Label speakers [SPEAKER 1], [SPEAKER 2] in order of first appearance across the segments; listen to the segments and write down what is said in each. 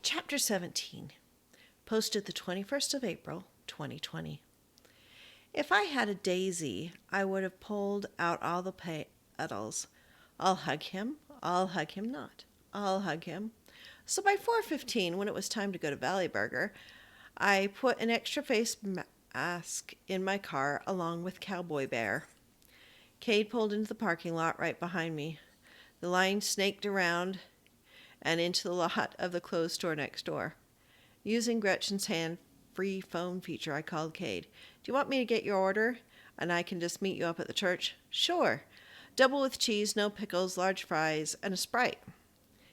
[SPEAKER 1] Chapter 17, posted the 21st of April, 2020. If I had a daisy, I would have pulled out all the petals. I'll hug him not. I'll hug him. So by 4:15, when it was time to go to Valley Burger, I put an extra face mask in my car along with Cowboy Bear. Cade pulled into the parking lot right behind me. The line snaked around and into the lot of the clothes store next door. Using Gretchen's hand-free phone feature, I called Cade. Do you want me to get your order? And I can just meet you up at the church? Sure. Double with cheese, no pickles, large fries, and a Sprite.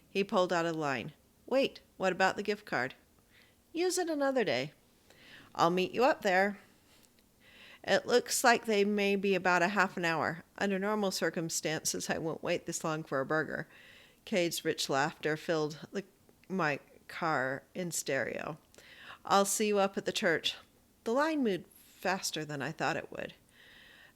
[SPEAKER 1] He pulled out of the line. Wait, what about the gift card? Use it another day. I'll meet you up there. It looks like they may be about a half an hour. Under normal circumstances, I won't wait this long for a burger. Cade's rich laughter filled my car in stereo. I'll see you up at the church. The line moved faster than I thought it would.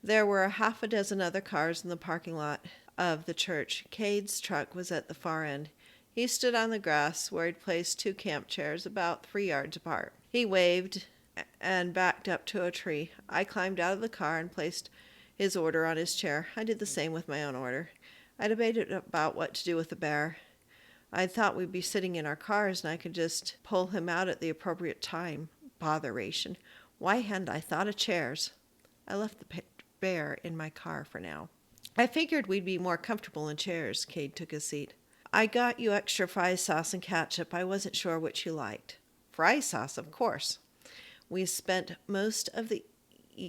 [SPEAKER 1] There were a half a dozen other cars in the parking lot of the church. Cade's truck was at the far end. He stood on the grass where he'd placed 2 camp chairs about 3 yards apart. He waved and backed up to a tree. I climbed out of the car and placed his order on his chair. I did the same with my own order. I debated about what to do with the bear. I thought we'd be sitting in our cars and I could just pull him out at the appropriate time. Botheration. Why hadn't I thought of chairs? I left the bear in my car for now. I figured we'd be more comfortable in chairs. Cade took his seat. I got you extra fry sauce and ketchup. I wasn't sure which you liked. Fry sauce, of course. We spent most of the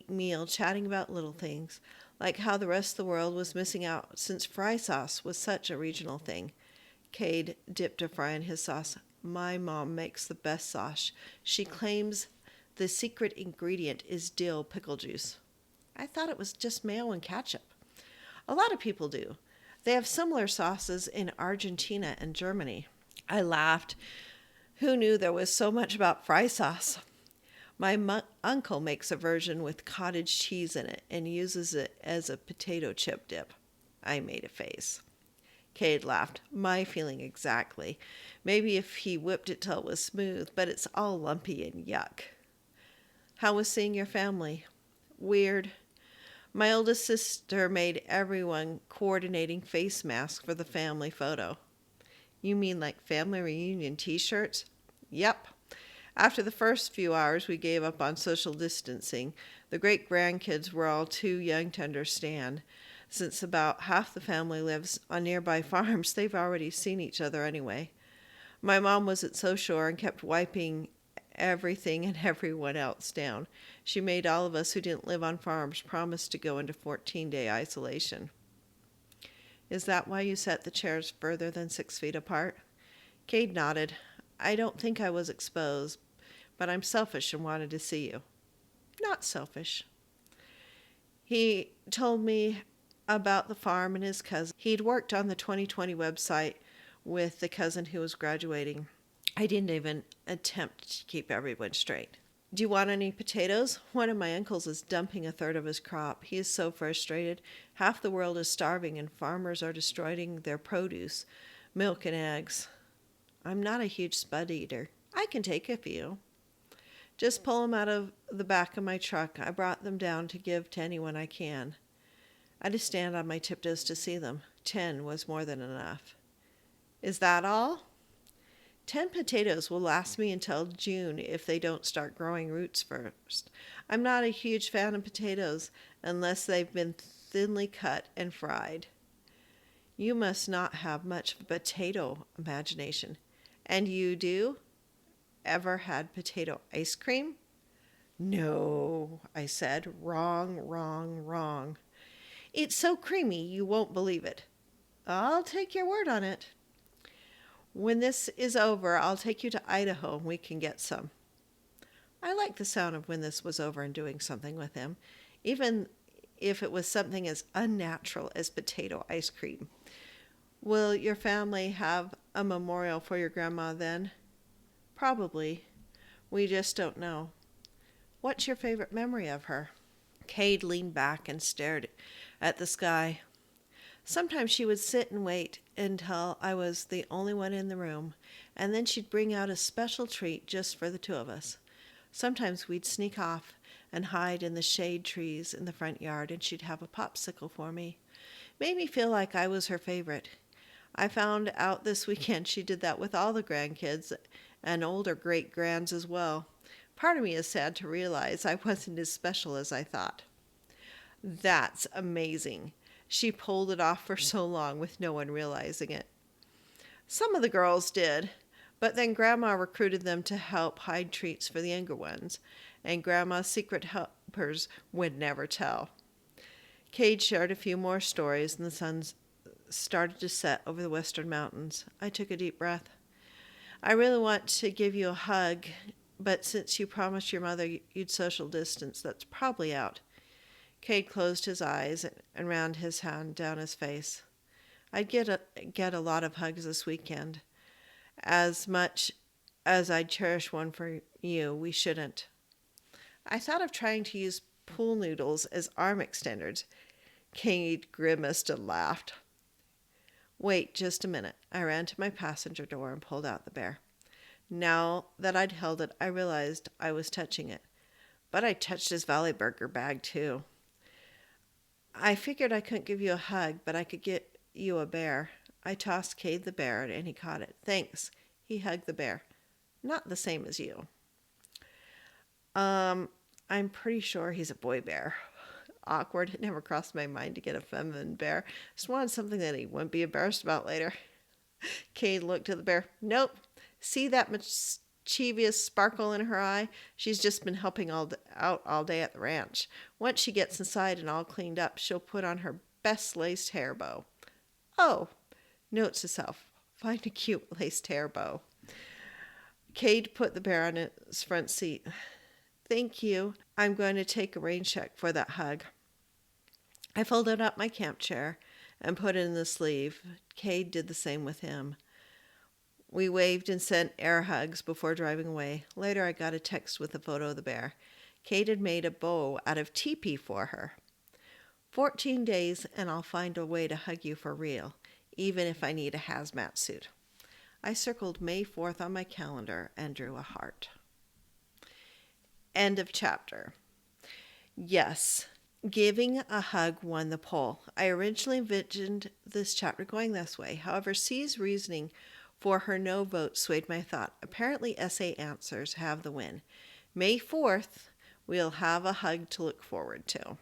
[SPEAKER 1] meal chatting about little things, like how the rest of the world was missing out since fry sauce was such a regional thing. Cade dipped a fry in his sauce. My mom makes the best sauce. She claims the secret ingredient is dill pickle juice. I thought it was just mayo and ketchup. A lot of people do. They have similar sauces in Argentina and Germany. I laughed. Who knew there was so much about fry sauce? My uncle makes a version with cottage cheese in it and uses it as a potato chip dip. I made a face. Cade laughed. My feeling exactly. Maybe if he whipped it till it was smooth, but it's all lumpy and yuck. How was seeing your family? Weird. My oldest sister made everyone coordinating face masks for the family photo. You mean like family reunion t-shirts? Yep. After the first few hours, we gave up on social distancing. The great-grandkids were all too young to understand. Since about half the family lives on nearby farms, they've already seen each other anyway. My mom wasn't so sure and kept wiping everything and everyone else down. She made all of us who didn't live on farms promise to go into 14-day isolation. Is that why you set the chairs further than 6 feet apart? Cade nodded. I don't think I was exposed, but I'm selfish and wanted to see you. Not selfish. He told me about the farm and his cousin. He'd worked on the 2020 website with the cousin who was graduating. I didn't even attempt to keep everyone straight. Do you want any potatoes? One of my uncles is dumping a third of his crop. He is so frustrated. Half the world is starving and farmers are destroying their produce, milk and eggs. I'm not a huge spud eater. I can take a few. Just pull them out of the back of my truck. I brought them down to give to anyone I can. I just stand on my tiptoes to see them. 10 was more than enough. Is that all? 10 potatoes will last me until June if they don't start growing roots first. I'm not a huge fan of potatoes unless they've been thinly cut and fried. You must not have much potato imagination. And you do? Ever had potato ice cream? No, I said. Wrong, wrong, wrong. It's so creamy you won't believe it. I'll take your word on it. When this is over, I'll take you to Idaho and we can get some. I liked the sound of when this was over and doing something with him, even if it was something as unnatural as potato ice cream. Will your family have a memorial for your grandma then? Probably. We just don't know. What's your favorite memory of her? Cade leaned back and stared at the sky. Sometimes she would sit and wait until I was the only one in the room, and then she'd bring out a special treat just for the two of us. Sometimes we'd sneak off and hide in the shade trees in the front yard, and she'd have a popsicle for me. Made me feel like I was her favorite. I found out this weekend she did that with all the grandkids and older great grands as well. Part of me is sad to realize I wasn't as special as I thought. That's amazing. She pulled it off for so long with no one realizing it. Some of the girls did, but then Grandma recruited them to help hide treats for the younger ones, and Grandma's secret helpers would never tell. Cade shared a few more stories, and the sun started to set over the western mountains. I took a deep breath. I really want to give you a hug, but since you promised your mother you'd social distance, that's probably out. Cade closed his eyes and ran his hand down his face. I'd get a lot of hugs this weekend. As much as I'd cherish one for you, we shouldn't. I thought of trying to use pool noodles as arm extenders. Cade grimaced and laughed. Wait just a minute. I ran to my passenger door and pulled out the bear. Now that I'd held it, I realized I was touching it. But I touched his Valley Burger bag, too. I figured I couldn't give you a hug, but I could get you a bear. I tossed Cade the bear, and he caught it. Thanks. He hugged the bear. Not the same as you. I'm pretty sure he's a boy bear. Awkward. It never crossed my mind to get a feminine bear. Just wanted something that he wouldn't be embarrassed about later. Cade looked at the bear. Nope. See that mischievous sparkle in her eye? She's just been helping out all day at the ranch. Once she gets inside and all cleaned up, she'll put on her best laced hair bow. Oh, notes to self. Find a cute laced hair bow. Cade put the bear on his front seat. Thank you. I'm going to take a rain check for that hug. I folded up my camp chair and put it in the sleeve. Cade did the same with him. We waved and sent air hugs before driving away. Later, I got a text with a photo of the bear. Cade had made a bow out of teepee for her. 14 days, and I'll find a way to hug you for real, even if I need a hazmat suit. I circled May 4th on my calendar and drew a heart. End of chapter. Yes, giving a hug won the poll. I originally envisioned this chapter going this way. However, C's reasoning for her no vote swayed my thought. Apparently, essay answers have the win. May 4th, we'll have a hug to look forward to.